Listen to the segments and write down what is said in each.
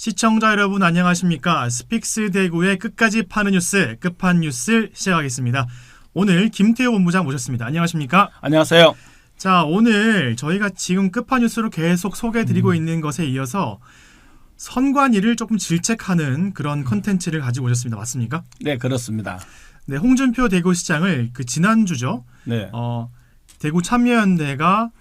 시청자 여러분 안녕하십니까? 스픽스 대구의 끝까지 파는 뉴스, 끝판 뉴스 시작하겠습니다. 오늘 김태호 본부장 모셨습니다. 안녕하십니까? 안녕하세요. 자, 오늘 저희가 지금 끝판 뉴스로 계속 소개해드리고 있는 것에 이어서 선관위를 조금 질책하는 그런 컨텐츠를 가지고 오셨습니다. 맞습니까? 네, 그렇습니다. 네, 홍준표 대구시장을 지난주죠. 네. 대구 참여연대가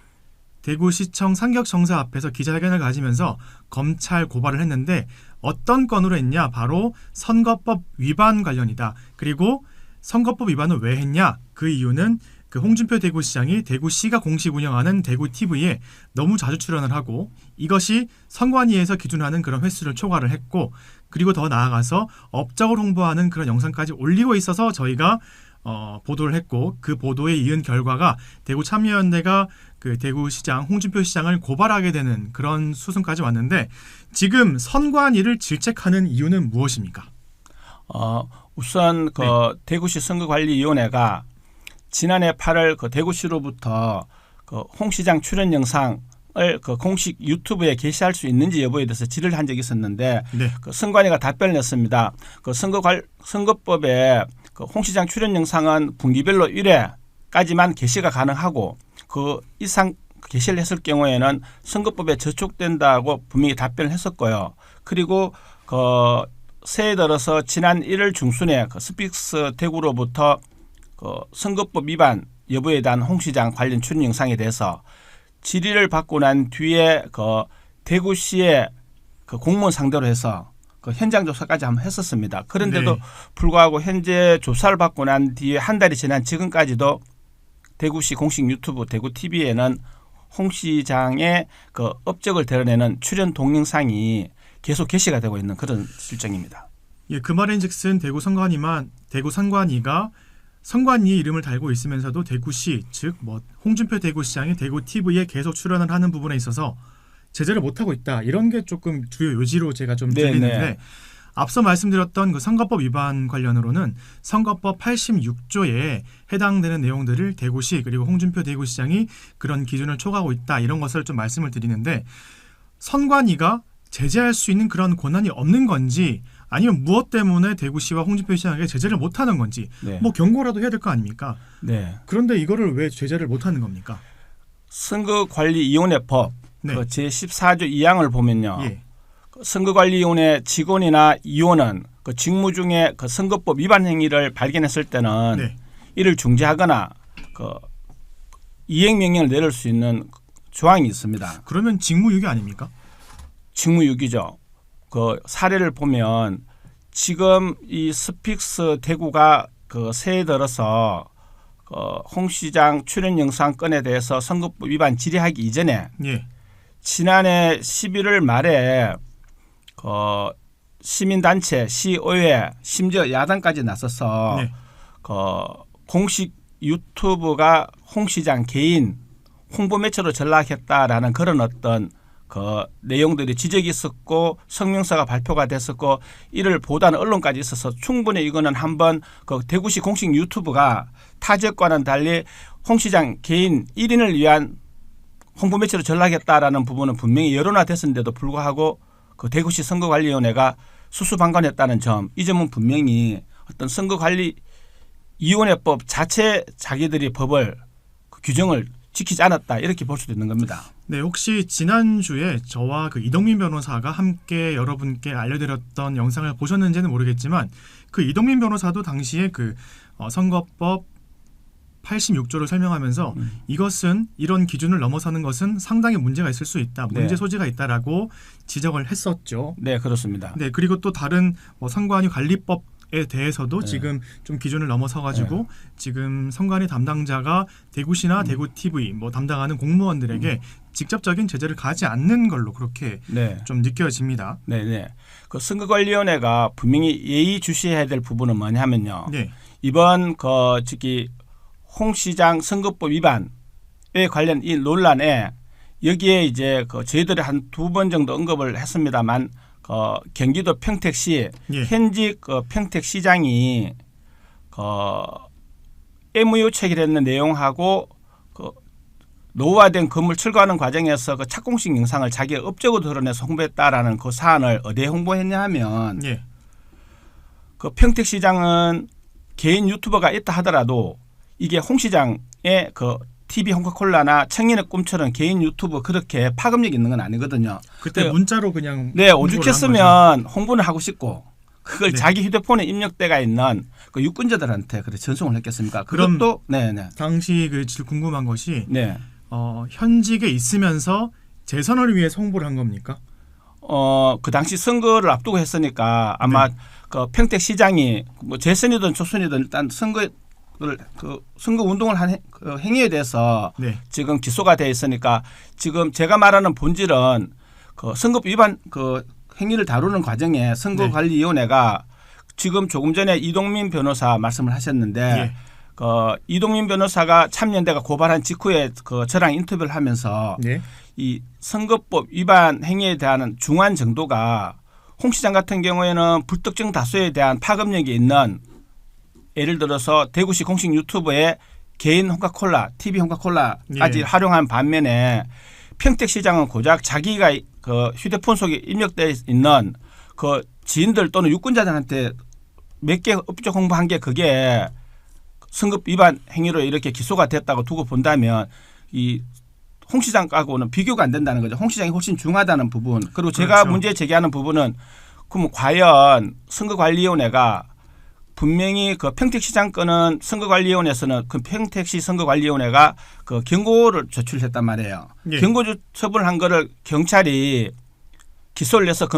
대구시청 상격정사 앞에서 기자회견을 가지면서 검찰 고발을 했는데 어떤 건으로 했냐? 바로 선거법 위반 관련이다. 그리고 선거법 위반을 왜 했냐? 그 이유는 그 홍준표 대구시장이 대구시가 공식 운영하는 대구TV에 너무 자주 출연을 하고 이것이 선관위에서 기준하는 그런 횟수를 초과를 했고 그리고 더 나아가서 업적을 홍보하는 그런 영상까지 올리고 있어서 저희가 보도를 했고 그 보도에 이은 결과가 대구 참여연대가 그 대구시장 홍준표 시장을 고발하게 되는 그런 수순까지 왔는데 지금 선관위를 질책하는 이유는 무엇입니까? 우선 대구시 선거관리위원회가 지난해 8월 대구시로부터 홍 시장 출연 영상을 공식 유튜브에 게시할 수 있는지 여부에 대해서 질의를 한 적이 있었는데 네. 선관위가 답변을 냈습니다. 선거법에 홍 시장 출연 영상은 분기별로 1회까지만 게시가 가능하고 그 이상 게시를 했을 경우에는 선거법에 저촉된다고 분명히 답변을 했었고요. 그리고 새해 들어서 지난 1월 중순에 스픽스 대구로부터 선거법 위반 여부에 대한 홍 시장 관련 출연 영상에 대해서 질의를 받고 난 뒤에 대구시의 공무원 상대로 해서 현장 조사까지 한번 했었습니다. 그런데도 네. 불구하고 현재 조사를 받고 난 뒤에 한 달이 지난 지금까지도 대구시 공식 유튜브 대구TV에는 홍 시장의 업적을 드러내는 출연 동영상이 계속 게시가 되고 있는 그런 실정입니다. 예, 그 말인즉슨 대구 선관위가 선관위 이름을 달고 있으면서도 대구시 즉 홍준표 대구시장이 대구TV에 계속 출연을 하는 부분에 있어서 제재를 못하고 있다. 이런 게 조금 주요 요지로 제가 좀 들리는데 앞서 말씀드렸던 그 선거법 위반 관련으로는 선거법 86조에 해당되는 내용들을 대구시 그리고 홍준표 대구시장이 그런 기준을 초과하고 있다. 이런 것을 좀 말씀을 드리는데 선관위가 제재할 수 있는 그런 권한이 없는 건지 아니면 무엇 때문에 대구시와 홍준표 시장에게 제재를 못하는 건지 경고라도 해야 될 거 아닙니까? 네. 그런데 이거를 왜 제재를 못하는 겁니까? 선거관리위원회법 제14조 2항을 보면요. 예. 선거관리위원회 직원이나 위원은 직무 중에 선거법 위반 행위를 발견했을 때는 이를 중지하거나 이행명령을 내릴 수 있는 조항이 있습니다. 그러면 직무유기 아닙니까? 직무유기죠. 사례를 보면 지금 이 스픽스 대구가 새해 들어서 홍 시장 출연 영상 건에 대해서 선거법 위반 질의하기 이전에 지난해 11월 말에 시민단체, 시의회, 심지어 야당까지 나서서 공식 유튜브가 홍 시장 개인 홍보 매체로 전락했다라는 그런 어떤 내용들이 지적이 있었고 성명서가 발표가 됐었고 이를 보도하는 언론까지 있어서 충분히 이거는 한번 대구시 공식 유튜브가 타 지역과는 달리 홍 시장 개인 1인을 위한 홍보 매체로 전락했다라는 부분은 분명히 여론화됐었는데도 불구하고 대구시 선거관리위원회가 수수방관했다는 점, 이 점은 분명히 어떤 선거관리위원회법 자체 자기들이 법을 규정을 지키지 않았다 이렇게 볼 수도 있는 겁니다. 네, 혹시 지난주에 저와 이동민 변호사가 함께 여러분께 알려드렸던 영상을 보셨는지는 모르겠지만 그 이동민 변호사도 당시에 선거법 86조를 설명하면서 이것은 이런 기준을 넘어서는 것은 상당히 문제가 있을 수 있다. 문제 소지가 있다라고 지적을 했었죠. 네, 그렇습니다. 네, 그리고 또 다른 선관위 관리법에 대해서도 지금 좀 기준을 넘어서 가지고 지금 선관위 담당자가 대구시나 대구TV 담당하는 공무원들에게 직접적인 제재를 가하지 않는 걸로 그렇게 좀 느껴집니다. 네. 선거관리위원회가 분명히 예의주시해야 될 부분은 뭐냐면요. 이번 홍 시장 선거법 위반에 관련 이 논란에 여기에 이제 저희들이 한 2번 정도 언급을 했습니다만 경기도 평택시 현직 평택시장이 MOU 체결했는 내용하고 노후화된 건물 철거하는 과정에서 그 착공식 영상을 자기의 업적으로 드러내서 홍보했다라는 그 사안을 어디에 홍보했냐 하면 예. 그 평택시장은 개인 유튜버가 있다 하더라도 이게 홍 시장의 그 TV 홍카콜라나 청년의 꿈처럼 개인 유튜브 그렇게 파급력 있는 건 아니거든요. 그때 문자로 그냥 네, 홍보를 한 오죽했으면 홍보는 하고 싶고 그걸 네. 자기 휴대폰에 입력돼가 있는 그 유권자들한테 그래 전송을 했겠습니까? 그럼 그것도 네네. 거죠. 당시 그 궁금한 것이 네. 현직에 있으면서 재선을 위해서 홍보를 한 겁니까? 그 당시 선거를 앞두고 했으니까 아마 네. 그 평택시장이 뭐 재선이든 초선이든 일단 선거 운동을 한 그 행위에 대해서 네. 지금 기소가 돼 있으니까 지금 제가 말하는 본질은 그 선거법 위반 그 행위를 다루는 과정에 선거관리위원회가 지금 조금 전에 이동민 변호사 말씀을 하셨는데 예. 그 이동민 변호사가 참여연대가 고발한 직후에 그 저랑 인터뷰를 하면서 네. 이 선거법 위반 행위에 대한 중한 정도가 홍 시장 같은 경우에는 불특정 다수에 대한 파급력이 있는 예를 들어서 대구시 공식 유튜브에 개인 홍카콜라, TV 홍카콜라까지 예. 활용한 반면에 평택시장은 고작 자기가 그 휴대폰 속에 입력돼 있는 그 지인들 또는 유권자들한테 몇 개 업적 홍보한 게 그게 선거 위반 행위로 이렇게 기소가 됐다고 두고 본다면 이 홍 시장하고는 비교가 안 된다는 거죠. 홍 시장이 훨씬 중하다는 부분. 그리고 제가 그렇죠. 문제 제기하는 부분은 그럼 과연 선거관리위원회가 분명히 그 평택시장 건은 선거관리위원회에서는 그 평택시 선거관리위원회가 그 경고를 제출했단 말이에요. 예. 경고 처분을 한 거를 경찰이 기소를 해서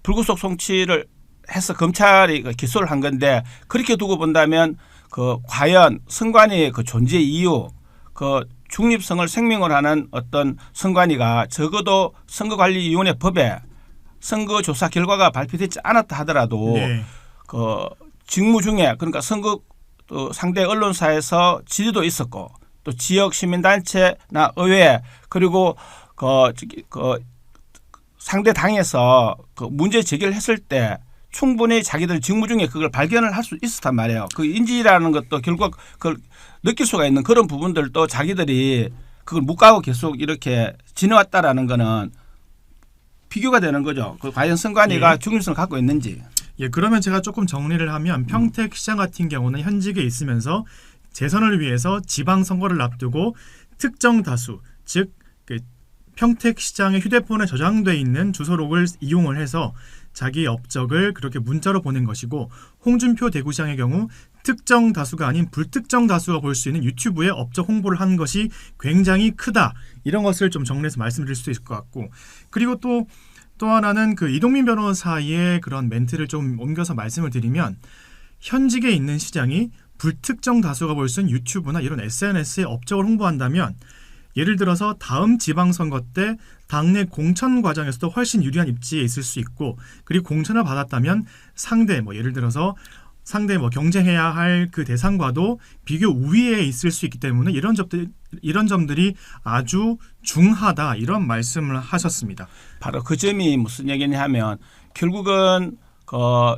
불구속 송치를 해서 검찰이 기소를 한 건데 그렇게 두고 본다면 그 과연 선관위의 그 존재 이유 그 중립성을 생명을 하는 어떤 선관위가 적어도 선거관리위원회 법에 선거조사 결과가 발표되지 않았다 하더라도 네. 그 직무 중에 그러니까 선거 상대 언론사에서 질의도 있었고 또 지역 시민단체나 의회 그리고 그 상대 당에서 그 문제 제기를 했을 때 충분히 자기들 직무 중에 그걸 발견을 할 수 있었단 말이에요. 그 인지라는 것도 결국 그걸 느낄 수가 있는 그런 부분들도 자기들이 그걸 묵과하고 계속 이렇게 지내왔다라는 거는 비교가 되는 거죠. 그 과연 선관위가 예. 중립성을 갖고 있는지. 예, 그러면 제가 조금 정리를 하면 평택시장 같은 경우는 현직에 있으면서 재선을 위해서 지방선거를 앞두고 특정 다수, 즉 그 평택시장의 휴대폰에 저장돼 있는 주소록을 이용을 해서 자기 업적을 그렇게 문자로 보낸 것이고 홍준표 대구시장의 경우 특정 다수가 아닌 불특정 다수가 볼 수 있는 유튜브에 업적 홍보를 한 것이 굉장히 크다. 이런 것을 좀 정리해서 말씀드릴 수도 있을 것 같고 그리고 또 하나는 그 이동민 변호사의 그런 멘트를 좀 옮겨서 말씀을 드리면 현직에 있는 시장이 불특정 다수가 볼 수 있는 유튜브나 이런 SNS에 업적을 홍보한다면 예를 들어서 다음 지방선거 때 당내 공천 과정에서도 훨씬 유리한 입지에 있을 수 있고 그리고 공천을 받았다면 상대 예를 들어서 상대 경쟁해야 할 그 대상과도 비교 우위에 있을 수 있기 때문에 이런 점들이 아주 중하다 이런 말씀을 하셨습니다. 바로 그 점이 무슨 얘기냐 하면 결국은 그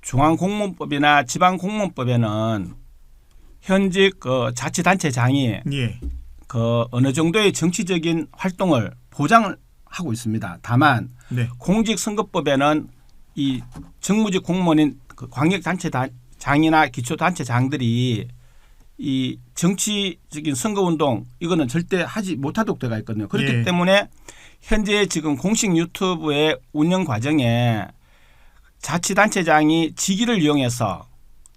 중앙공무원법이나 지방공무원법에는 현직 그 자치단체장이 예. 그 어느 정도의 정치적인 활동을 보장을 하고 있습니다. 다만 네. 공직선거법에는 이 정무직 공무원인 그 광역단체장이나 기초단체장들이 이 정치적인 선거운동 이거는 절대 하지 못하도록 되어 있거든요. 그렇기 예. 때문에 현재 지금 공식 유튜브의 운영 과정에 자치단체장이 직위를 이용해서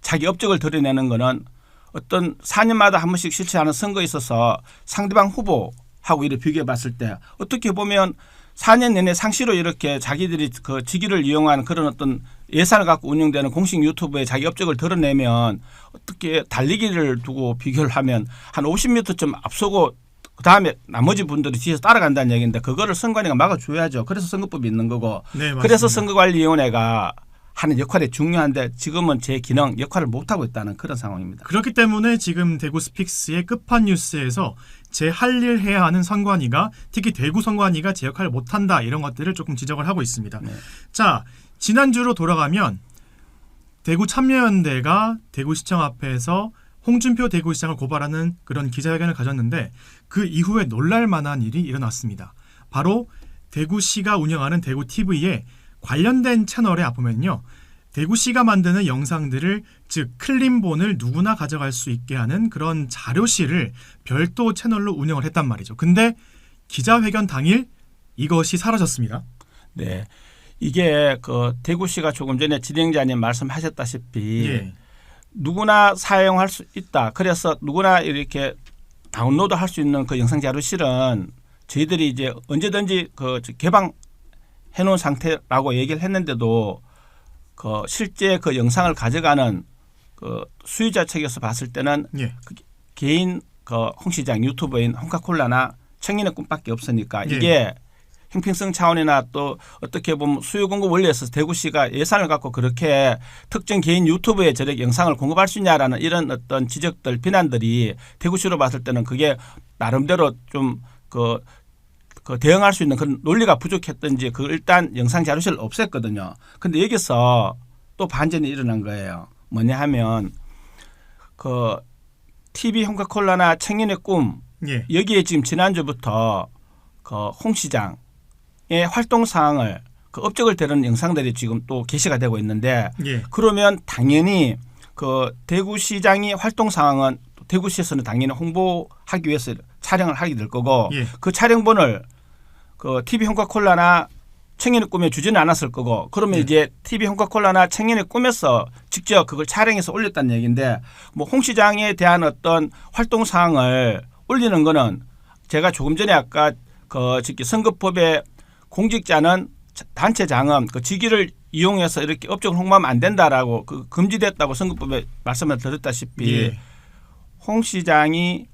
자기 업적을 드러내는 거는 어떤 4년마다 한 번씩 실시하는 선거에 있어서 상대방 후보하고 이렇게 비교해 봤을 때 어떻게 보면 4년 내내 상시로 이렇게 자기들이 그 직위를 이용한 그런 어떤 예산을 갖고 운영되는 공식 유튜브에 자기 업적을 드러내면 어떻게 달리기를 두고 비교를 하면 한 50m 좀 앞서고 그다음에 나머지 분들이 뒤에서 따라간다는 얘기인데 그거를 선관위가 막아줘야죠. 그래서 선거법이 있는 거고. 네, 그래서 맞습니다. 선거관리위원회가 하는 역할이 중요한데 지금은 제 기능 역할을 못하고 있다는 그런 상황입니다. 그렇기 때문에 지금 대구 스픽스의 끝판 뉴스에서 제 할 일 해야 하는 선관위가 특히 대구 선관위가 제 역할을 못한다 이런 것들을 조금 지적을 하고 있습니다. 네. 자, 지난주로 돌아가면 대구 참여연대가 대구시청 앞에서 홍준표 대구시장을 고발하는 그런 기자회견을 가졌는데 그 이후에 놀랄만한 일이 일어났습니다. 바로 대구시가 운영하는 대구TV에 관련된 채널에 보면요. 대구시가 만드는 영상들을 즉 클린본을 누구나 가져갈 수 있게 하는 그런 자료실을 별도 채널로 운영을 했단 말이죠. 근데 기자회견 당일 이것이 사라졌습니다. 네. 이게 그 대구시가 조금 전에 진행자님 말씀하셨다시피 예. 누구나 사용할 수 있다. 그래서 누구나 이렇게 다운로드 할 수 있는 그 영상 자료실은 저희들이 이제 언제든지 그 개방해 놓은 상태라고 얘기를 했는데도 그 실제 그 영상을 가져가는 그 수요자 측에서 봤을 때는 예. 그 개인 그 홍 시장 유튜버인 홍카콜라나 청년의 꿈밖에 없으니까 예. 이게 형평성 차원이나 또 어떻게 보면 수요 공급 원리에서 대구시가 예산을 갖고 그렇게 특정 개인 유튜브에 저렇게 영상을 공급할 수 있냐라는 이런 어떤 지적들 비난들이 대구시로 봤을 때는 그게 나름대로 좀 그 대응할 수 있는 그런 논리가 부족했던지 그 일단 영상 자료실을 없앴거든요. 근데 여기서 또 반전이 일어난 거예요. 뭐냐 하면 그 TV 홍카콜라나 청년의 꿈 예. 여기에 지금 지난주부터 그 홍 시장의 활동 사항을 그 업적을 대는 영상들이 지금 또 게시가 되고 있는데 예. 그러면 당연히 그 대구시장의 활동 사항은 대구시에서는 당연히 홍보하기 위해서 촬영을 하게 될 거고 예. 그 촬영본을 그 TV 홍카콜라나 청년의 꿈에 주지는 않았을 거고 그러면 예. 이제 TV 홍카콜라나 청년의 꿈에서 직접 그걸 촬영해서 올렸다는 얘기인데 뭐 홍 시장에 대한 어떤 활동 사항을 올리는 거는 제가 조금 전에 아까 그 즉기 선거법에 공직자는 단체 장은 그 직위를 이용해서 이렇게 업적을 홍보하면 안 된다라고 그 금지됐다고 선거법에 말씀을 드렸다시피 예. 홍 시장이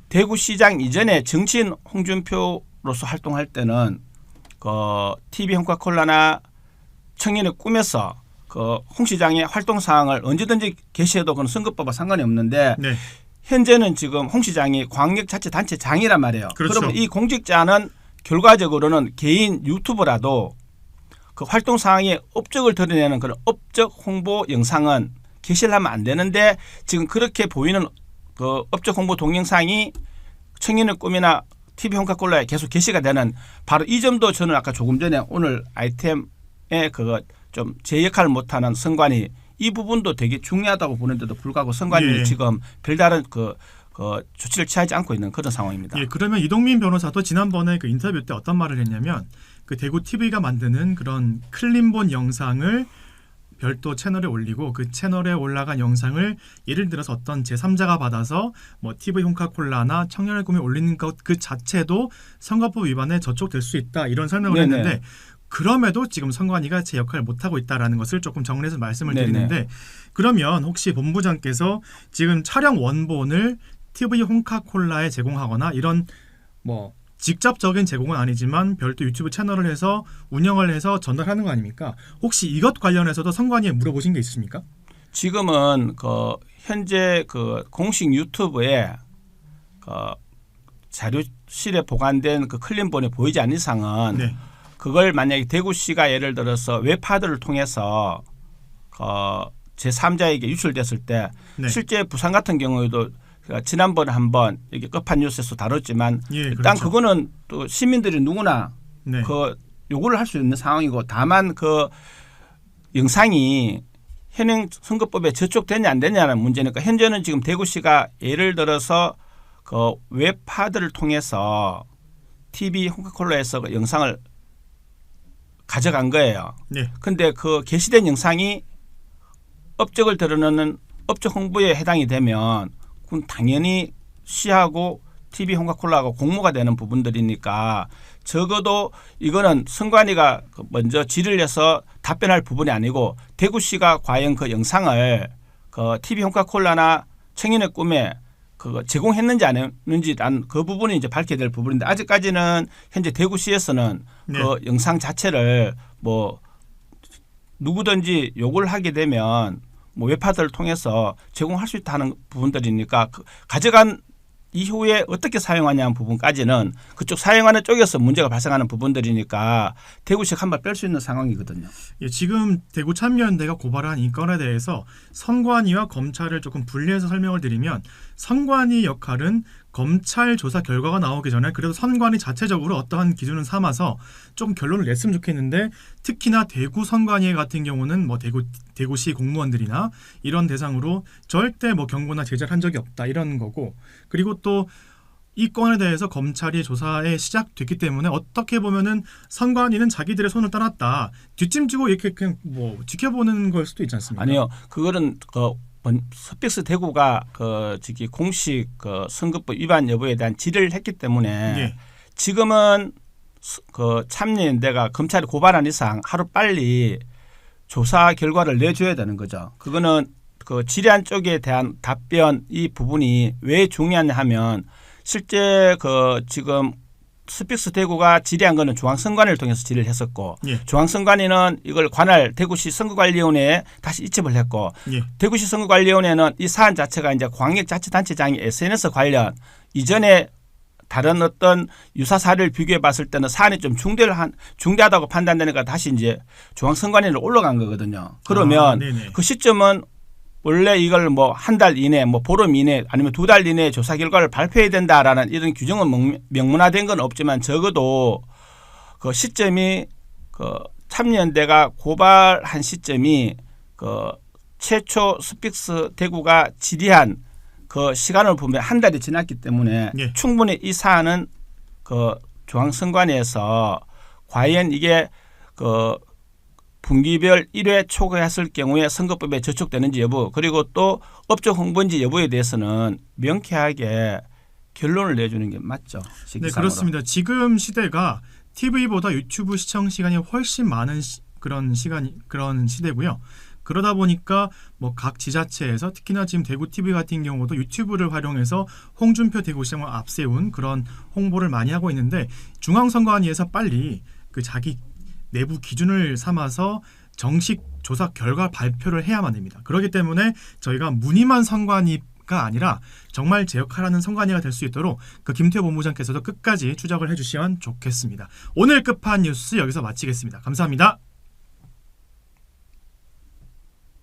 대구시장 이전에 정치인 홍준표로서 활동할 때는 그 TV 홍카콜라나 청년의 꿈에서 그 홍 시장의 활동 사항을 언제든지 게시해도 그건 선거법과 상관이 없는데 네. 현재는 지금 홍 시장이 광역자치단체장이란 말이에요. 그렇죠. 그러면 이 공직자는 결과적으로는 개인 유튜버라도 그 활동 사항의 업적을 드러내는 그런 업적 홍보 영상은 게시를 하면 안 되는데 지금 그렇게 보이는 그 업적 홍보 동영상이 청년의 꿈이나 TV 홍카콜라에 계속 게시가 되는 바로 이 점도 저는 아까 조금 전에 오늘 아이템에 그거 좀 제 역할을 못하는 선관위 이 부분도 되게 중요하다고 보는데도 불구하고 선관위는 예. 지금 별다른 그 조치를 취하지 않고 있는 그런 상황입니다. 예, 그러면 이동민 변호사도 지난번에 그 인터뷰 때 어떤 말을 했냐면 그 대구 TV가 만드는 그런 클린본 영상을 별도 채널에 올리고 그 채널에 올라간 영상을 예를 들어서 어떤 제3자가 받아서 뭐 TV 홍카콜라나 청년의 꿈에 올리는 것 그 자체도 선거법 위반에 저촉될 수 있다 이런 설명을 네네. 했는데 그럼에도 지금 선관위가 제 역할을 못하고 있다라는 것을 조금 정리해서 말씀을 네네. 드리는데 그러면 혹시 본부장께서 지금 촬영 원본을 TV 홍카콜라에 제공하거나 이런 뭐 직접적인 제공은 아니지만 별도 유튜브 채널을 해서 운영을 해서 전달하는 거 아닙니까? 혹시 이것 관련해서도 선관위에 물어보신 게 있습니까? 지금은 그 현재 그 공식 유튜브에 그 자료실에 보관된 그 클린본이 보이지 않는 이상은 네. 그걸 만약에 대구시가 예를 들어서 웹하드를 통해서 그 제3자에게 유출됐을 때 네. 실제 부산 같은 경우에도 지난번에 한번 이게 끝판 뉴스에서 다뤘지만 예, 일단 그렇죠. 그거는 또 시민들이 누구나 네. 그 요구를 할 수 있는 상황이고 다만 그 영상이 현행 선거법에 저촉되냐 안 되냐는 문제니까 현재는 지금 대구시가 예를 들어서 그 웹하드를 통해서 TV 홍카콜라에서 그 영상을 가져간 거예요. 네. 근데 그 게시된 영상이 업적을 드러내는 업적 홍보에 해당이 되면 그건 당연히 시하고 TV 홍카콜라하고 공모가 되는 부분들이니까 적어도 이거는 선관위가 먼저 질의를 해서 답변할 부분이 아니고 대구시가 과연 그 영상을 그 TV 홍카콜라나 청년의 꿈에 그거 제공했는지 안 했는지란 그 부분이 이제 밝혀야 될 부분인데 아직까지는 현재 대구시에서는 네. 그 영상 자체를 뭐 누구든지 요구를 하게 되면 뭐 웹하드를 통해서 제공할 수 있다는 부분들이니까 그 가져간 이후에 어떻게 사용하냐는 부분까지는 그쪽 사용하는 쪽에서 문제가 발생하는 부분들이니까 대구시가 한 발 뺄 수 있는 상황이거든요. 예, 지금 대구 참여연대가 고발한 이 건에 대해서 선관위와 검찰을 조금 분리해서 설명을 드리면 선관위 역할은 검찰 조사 결과가 나오기 전에 그래도 선관위 자체적으로 어떠한 기준을 삼아서 좀 결론을 냈으면 좋겠는데 특히나 대구 선관위 같은 경우는 뭐 대구시 공무원들이나 이런 대상으로 절대 뭐 경고나 제재를 한 적이 없다 이런 거고 그리고 또 이 건에 대해서 검찰이 조사에 시작됐기 때문에 어떻게 보면은 선관위는 자기들의 손을 떠났다 뒷짐지고 이렇게 그냥 뭐 지켜보는 걸 수도 있지 않습니까? 아니요, 그거는 스픽스 대구가 저기 공식 선거법 위반 여부에 대한 질의를 했기 때문에 예. 지금은 참여연대가 검찰이 고발한 이상 하루 빨리 조사 결과를 내줘야 되는 거죠. 그거는 질의한 쪽에 대한 답변 이 부분이 왜 중요하냐 하면 실제 지금 스픽스 대구가 질의한 거는 중앙선관위를 통해서 질의를 했었고 예. 중앙선관위는 이걸 관할 대구시 선거관리위원회에 다시 이첩을 했고 예. 대구시 선거관리위원회는 이 사안 자체가 이제 광역자치단체장이 SNS 관련 이전에 다른 어떤 유사 사례를 비교해 봤을 때는 사안이 좀 중대하다고 판단되니까 다시 이제 중앙선관위로 올라간 거거든요. 그러면 그 시점은 원래 이걸 뭐 한 달 이내, 뭐 보름 이내 아니면 2달 이내에 조사 결과를 발표해야 된다라는 이런 규정은 명문화된 건 없지만 적어도 그 시점이 참여연대가 고발한 시점이 최초 스픽스 대구가 질의한 그 시간을 보면 한 달이 지났기 때문에 예. 충분히 이 사안은 중앙선관위에서 과연 이게 분기별 1회 초과했을 경우에 선거법에 저촉되는지 여부 그리고 또 업종 홍보인지 여부에 대해서는 명쾌하게 결론을 내주는 게 맞죠. 네, 그렇습니다. 지금 시대가 TV보다 유튜브 시청 시간이 훨씬 많은 그런 시대고요. 그러다 보니까 뭐 각 지자체에서 특히나 지금 대구 TV 같은 경우도 유튜브를 활용해서 홍준표 대구시장을 앞세운 그런 홍보를 많이 하고 있는데 중앙선관위에서 빨리 그 자기 내부 기준을 삼아서 정식 조사 결과 발표를 해야만 됩니다. 그렇기 때문에 저희가 무늬만 선관위가 아니라 정말 제 역할하는 선관위가 될 수 있도록 그 김태호 본부장께서도 끝까지 추적을 해주시면 좋겠습니다. 오늘 급한 뉴스 여기서 마치겠습니다. 감사합니다.